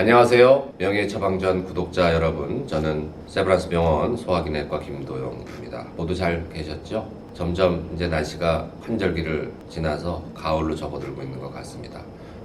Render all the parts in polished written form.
안녕하세요. 명예처방전 구독자 여러분, 저는 세브란스 병원 소화기내과 김도영입니다. 모두 잘 계셨죠? 점점 이제 날씨가 환절기를 지나서 가을로 접어들고 있는 것 같습니다.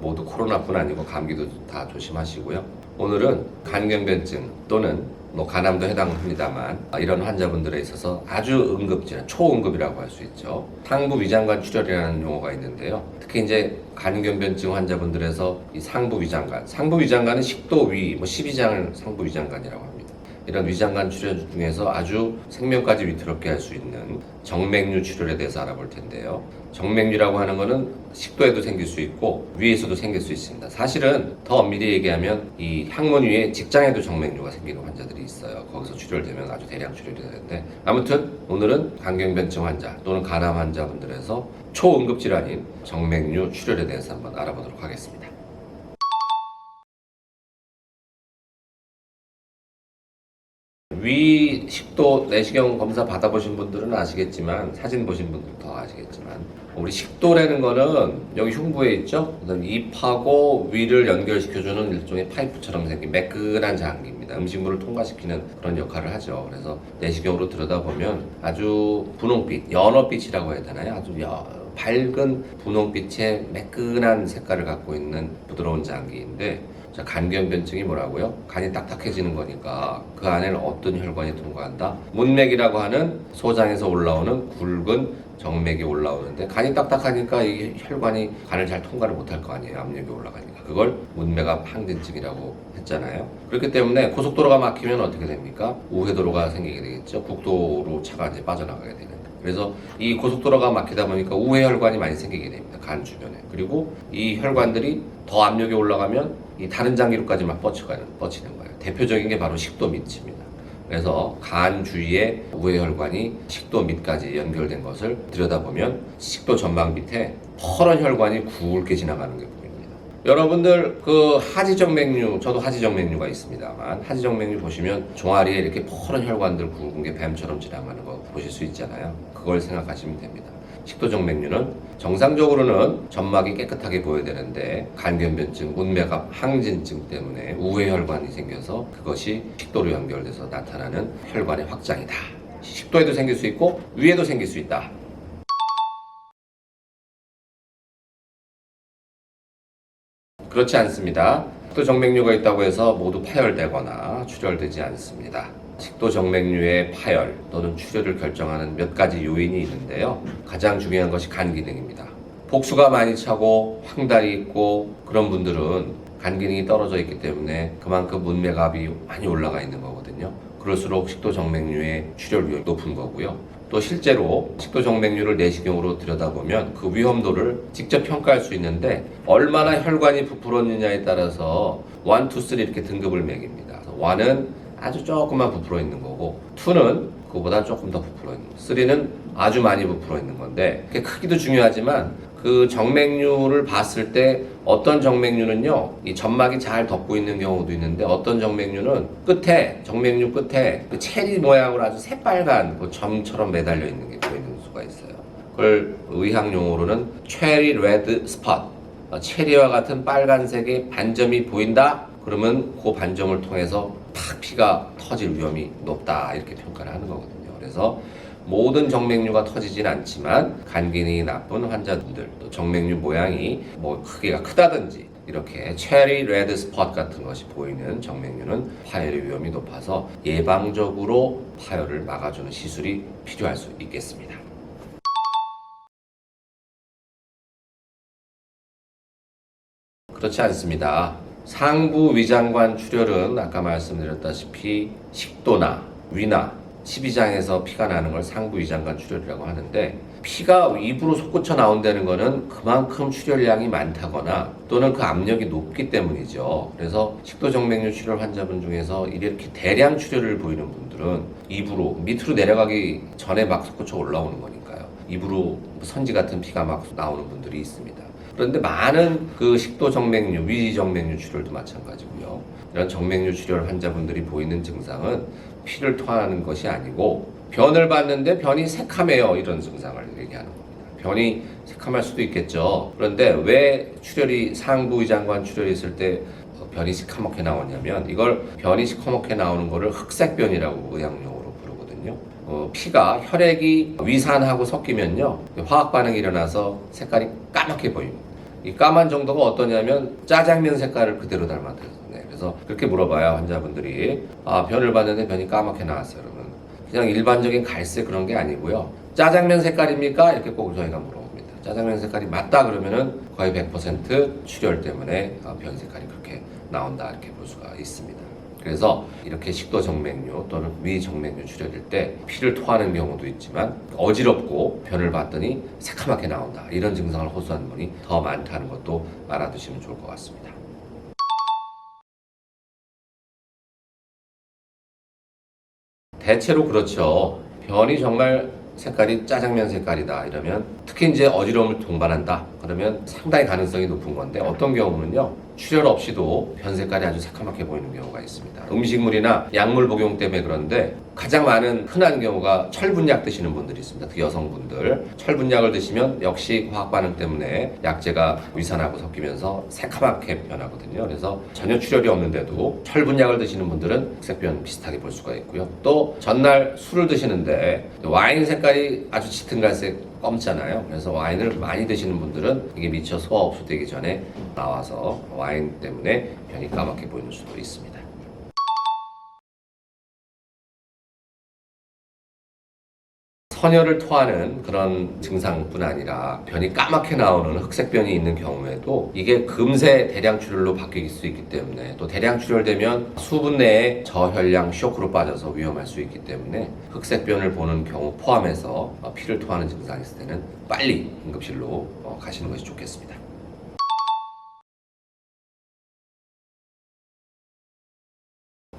모두 코로나뿐 아니고 감기도 다 조심하시고요. 오늘은 간경변증 또는 간암도 해당합니다만 이런 환자분들에 있어서 아주 응급질환, 초응급이라고 할 수 있죠. 상부 위장관 출혈이라는 용어가 있는데요. 특히 이제 간경변증 환자분들에서 이 상부 위장관은 식도 위, 12장을 상부 위장관이라고 합니다. 이런 위장관 출혈 중에서 아주 생명까지 위태롭게 할 수 있는 정맥류 출혈에 대해서 알아볼 텐데요. 정맥류라고 하는 것은 식도에도 생길 수 있고 위에서도 생길 수 있습니다. 사실은 더 엄밀히 얘기하면 이 항문 위에 직장에도 정맥류가 생기는 환자들이 있어요. 거기서 출혈되면 아주 대량 출혈이 되는데, 아무튼 오늘은 간경변증 환자 또는 간암 환자분들에서 초응급 질환인 정맥류 출혈에 대해서 한번 알아보도록 하겠습니다. 위 식도 내시경 검사 받아보신 분들은 아시겠지만, 사진 보신 분들 더 아시겠지만, 우리 식도라는 거는 여기 흉부에 있죠. 입하고 위를 연결시켜주는 일종의 파이프처럼 생긴 매끈한 장기입니다. 음식물을 통과시키는 그런 역할을 하죠. 그래서 내시경으로 들여다보면 아주 분홍빛, 연어빛이라고 해야 되나요? 아주 밝은 분홍빛의 매끈한 색깔을 갖고 있는 부드러운 장기인데, 자, 간경변증이 뭐라고요? 간이 딱딱해지는 거니까 그 안에는 어떤 혈관이 통과한다? 문맥이라고 하는 소장에서 올라오는 굵은 정맥이 올라오는데, 간이 딱딱하니까 이 혈관이 간을 잘 통과를 못할 거 아니에요. 압력이 올라가니까. 그걸 문맥압 항진증이라고 했잖아요. 그렇기 때문에 고속도로가 막히면 어떻게 됩니까? 우회도로가 생기게 되겠죠. 국도로 차가 이제 빠져나가게 되는. 그래서 이 고속도로가 막히다 보니까 우회혈관이 많이 생기게 됩니다. 간 주변에. 그리고 이 혈관들이 더 압력이 올라가면 이 다른 장기로까지 막 뻗치는 거예요. 대표적인 게 바로 식도 밑입니다. 그래서 간 주위에 우회혈관이 식도 밑까지 연결된 것을 들여다보면 식도 전방 밑에 퍼런 혈관이 굵게 지나가는 게 보입니다. 여러분들 그 하지정맥류, 저도 하지정맥류가 있습니다만, 하지정맥류 보시면 종아리에 이렇게 퍼런 혈관들 굵은 게 뱀처럼 지나가는 거 보실 수 있잖아요. 그걸 생각하시면 됩니다. 식도정맥류는 정상적으로는 점막이 깨끗하게 보여야 되는데, 간경변증, 문맥압, 항진증 때문에 우회혈관이 생겨서 그것이 식도로 연결돼서 나타나는 혈관의 확장이다. 식도에도 생길 수 있고 위에도 생길 수 있다. 그렇지 않습니다. 식도정맥류가 있다고 해서 모두 파열되거나 출혈되지 않습니다. 식도정맥류의 파열 또는 출혈을 결정하는 몇 가지 요인이 있는데요. 가장 중요한 것이 간 기능입니다. 복수가 많이 차고 황달이 있고 그런 분들은 간 기능이 떨어져 있기 때문에 그만큼 문맥압이 많이 올라가 있는 거거든요. 그럴수록 식도정맥류의 출혈 위험이 높은 거고요. 또 실제로 식도정맥류를 내시경으로 들여다보면 그 위험도를 직접 평가할 수 있는데, 얼마나 혈관이 부풀었느냐에 따라서 1, 2, 3 이렇게 등급을 매깁니다. 1은 아주 조금만 부풀어 있는 거고, 2는 그거보다 조금 더 부풀어 있는 거, 3는 아주 많이 부풀어 있는 건데, 크기도 중요하지만 그 정맥류를 봤을 때 어떤 정맥류는요, 이 점막이 잘 덮고 있는 경우도 있는데, 어떤 정맥류는 끝에, 정맥류 끝에 그 체리 모양으로 아주 새빨간 그 점처럼 매달려 있는 게 보이는 수가 있어요. 그걸 의학 용어로는 체리 레드 스팟, 체리와 같은 빨간색의 반점이 보인다? 그러면 그 반점을 통해서 탁 피가 터질 위험이 높다, 이렇게 평가를 하는 거거든요. 그래서 모든 정맥류가 터지진 않지만 간 기능이 나쁜 환자분들, 또 정맥류 모양이 크기가 크다든지 이렇게 체리 레드 스팟 같은 것이 보이는 정맥류는 파열의 위험이 높아서 예방적으로 파열을 막아주는 시술이 필요할 수 있겠습니다. 그렇지 않습니다. 상부 위장관 출혈은 아까 말씀드렸다시피 식도나 위나 12장에서 피가 나는 걸 상부 위장관 출혈이라고 하는데, 피가 입으로 솟구쳐 나온다는 거는 그만큼 출혈량이 많다거나 또는 그 압력이 높기 때문이죠. 그래서 식도정맥류 출혈 환자분 중에서 이렇게 대량 출혈을 보이는 분들은 입으로 밑으로 내려가기 전에 막 솟구쳐 올라오는 거니까요. 입으로 선지 같은 피가 막 나오는 분들이 있습니다. 그런데 많은 그 식도정맥류, 위정맥류 출혈도 마찬가지고요. 이런 정맥류 출혈 환자분들이 보이는 증상은 피를 토하는 것이 아니고, 변을 봤는데 변이 새카매요, 이런 증상을 얘기하는 겁니다. 변이 새카말 수도 있겠죠. 그런데 왜 출혈이, 상부 위장관 출혈이 있을 때 변이 시커멓게 나오냐면 이걸 변이 시커멓게 나오는 거를 흑색변이라고 의학용어로 부르거든요. 피가 혈액이 위산하고 섞이면요 화학 반응이 일어나서 색깔이 까맣게 보입니다. 이 까만 정도가 어떠냐면 짜장면 색깔을 그대로 닮았대요. 네, 그래서 그렇게 물어봐요 환자분들이. 변을 봤는데 변이 까맣게 나왔어요. 그러면 그냥 일반적인 갈색 그런 게 아니고요. 짜장면 색깔입니까? 이렇게 꼭 저희가 물어봅니다. 짜장면 색깔이 맞다 그러면은 거의 100% 출혈 때문에 변 색깔이 그렇게 나온다 이렇게 볼 수가 있습니다. 그래서 이렇게 식도 정맥류 또는 위 정맥류 출혈일 때 피를 토하는 경우도 있지만 어지럽고 변을 봤더니 새카맣게 나온다 이런 증상을 호소하는 분이 더 많다는 것도 알아두시면 좋을 것 같습니다. 대체로 그렇죠. 변이 정말 색깔이 짜장면 색깔이다 이러면 특히 이제 어지러움을 동반한다 그러면 상당히 가능성이 높은 건데 어떤 경우는요 출혈 없이도 변 색깔이 아주 새카맣게 보이는 경우가 있습니다. 음식물이나 약물 복용 때문에 그런데 가장 많은 흔한 경우가 철분약 드시는 분들이 있습니다. 특히 여성분들 철분약을 드시면 역시 화학 반응 때문에 약재가 위산하고 섞이면서 새카맣게 변하거든요. 그래서 전혀 출혈이 없는데도 철분약을 드시는 분들은 색변 비슷하게 볼 수가 있고요. 또 전날 술을 드시는데 와인 색깔이 아주 짙은 갈색 검잖아요. 그래서 와인을 많이 드시는 분들은 이게 미처 소화 흡수되기 전에 나와서 와인 때문에 변이 까맣게 보이는 수도 있습니다. 선혈을 토하는 그런 증상뿐 아니라 변이 까맣게 나오는 흑색변이 있는 경우에도 이게 금세 대량 출혈로 바뀔 수 있기 때문에 또 대량 출혈되면 수분 내에 저혈량 쇼크로 빠져서 위험할 수 있기 때문에 흑색변을 보는 경우 포함해서 피를 토하는 증상이 있을 때는 빨리 응급실로 가시는 것이 좋겠습니다.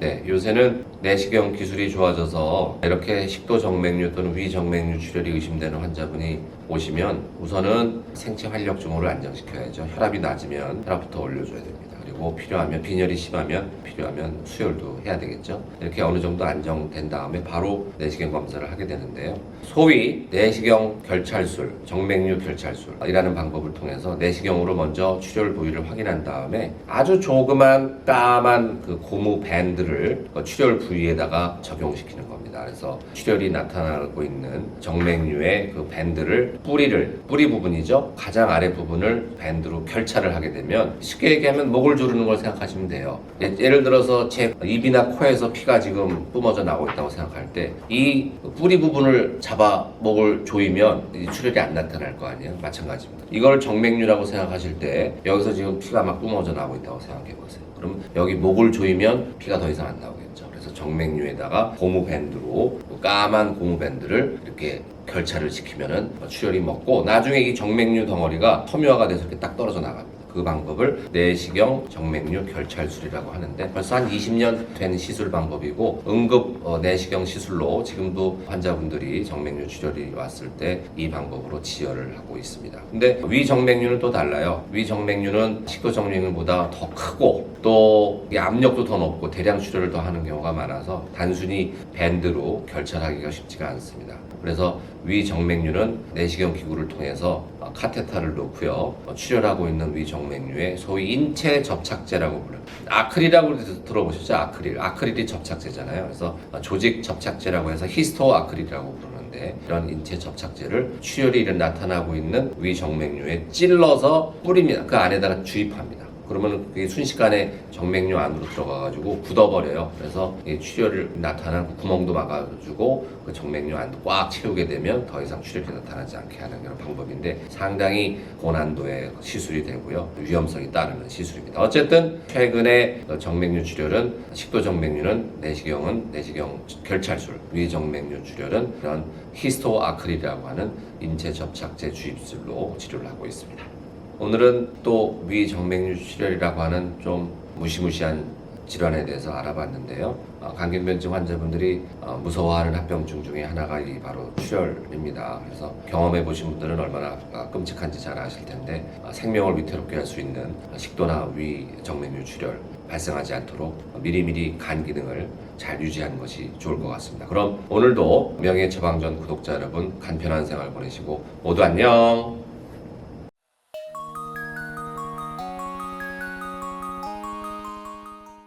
네, 요새는 내시경 기술이 좋아져서 이렇게 식도 정맥류 또는 위 정맥류 출혈이 의심되는 환자분이 오시면 우선은 생체 활력 증후를 안정시켜야죠. 혈압이 낮으면 혈압부터 올려줘야 됩니다. 그리고 필요하면 빈혈이 심하면 필요하면 수혈도 해야 되겠죠. 이렇게 어느 정도 안정된 다음에 바로 내시경 검사를 하게 되는데요. 소위 내시경 결찰술, 정맥류 결찰술이라는 방법을 통해서 내시경으로 먼저 출혈 부위를 확인한 다음에 아주 조그만 까만 그 고무 밴드를 출혈 부위에다가 적용시키는 겁니다. 그래서 출혈이 나타나고 있는 정맥류의 그 밴드를 뿌리 부분이죠. 가장 아래 부분을 밴드로 결찰을 하게 되면 쉽게 얘기하면 목을 조르는 걸 생각하시면 돼요. 예를 들어서 제 입이나 코에서 피가 지금 뿜어져 나오고 있다고 생각할 때 이 뿌리 부분을 잡아 목을 조이면 출혈이 안 나타날 거 아니에요. 마찬가지입니다. 이걸 정맥류라고 생각하실 때 여기서 지금 피가 막 뿜어져 나오고 있다고 생각해 보세요. 그럼 여기 목을 조이면 피가 더 이상 안 나오겠죠. 그래서 정맥류에다가 고무 밴드로 까만 고무 밴드를 이렇게 결찰을 시키면은 출혈이 멎고 나중에 이 정맥류 덩어리가 섬유화가 돼서 이렇게 딱 떨어져 나갑니다. 그 방법을 내시경 정맥류 결찰술이라고 하는데 벌써 한 20년 된 시술 방법이고 응급 내시경 시술로 지금도 환자분들이 정맥류 출혈이 왔을 때 이 방법으로 치료를 하고 있습니다. 근데 위 정맥류는 또 달라요. 위 정맥류는 식도 정맥류보다 더 크고 또 압력도 더 높고 대량 출혈을 더 하는 경우가 많아서 단순히 밴드로 결찰하기가 쉽지가 않습니다. 그래서 위 정맥류는 내시경 기구를 통해서 카테터를 놓고요. 출혈하고 있는 위 정맥류에 소위 인체 접착제라고 불러요. 아크릴이라고 들어보셨죠? 아크릴이 접착제잖아요. 그래서 조직 접착제라고 해서 히스토 아크릴이라고 부르는데 이런 인체 접착제를 출혈이 나타나고 있는 위 정맥류에 찔러서 뿌립니다. 그 안에다가 주입합니다. 그러면 그게 순식간에 정맥류 안으로 들어가가지고 굳어버려요. 그래서 출혈을 나타난 그 구멍도 막아주고 그 정맥류 안도 꽉 채우게 되면 더 이상 출혈이 나타나지 않게 하는 그런 방법인데 상당히 고난도의 시술이 되고요. 위험성이 따르는 시술입니다. 어쨌든 최근에 정맥류 출혈은 식도 정맥류는 내시경 결찰술, 위 정맥류 출혈은 그런 히스토 아크릴이라고 하는 인체 접착제 주입술로 치료를 하고 있습니다. 오늘은 또 위 정맥류 출혈이라고 하는 좀 무시무시한 질환에 대해서 알아봤는데요. 감균변증 환자분들이 무서워하는 합병증 중에 하나가 이 바로 출혈입니다. 그래서 경험해 보신 분들은 얼마나 끔찍한지 잘 아실 텐데 생명을 위태롭게 할 수 있는 식도나 위 정맥류 출혈 발생하지 않도록 미리미리 간 기능을 잘 유지하는 것이 좋을 것 같습니다. 그럼 오늘도 명예 처방전 구독자 여러분 간편한 생활 보내시고 모두 안녕.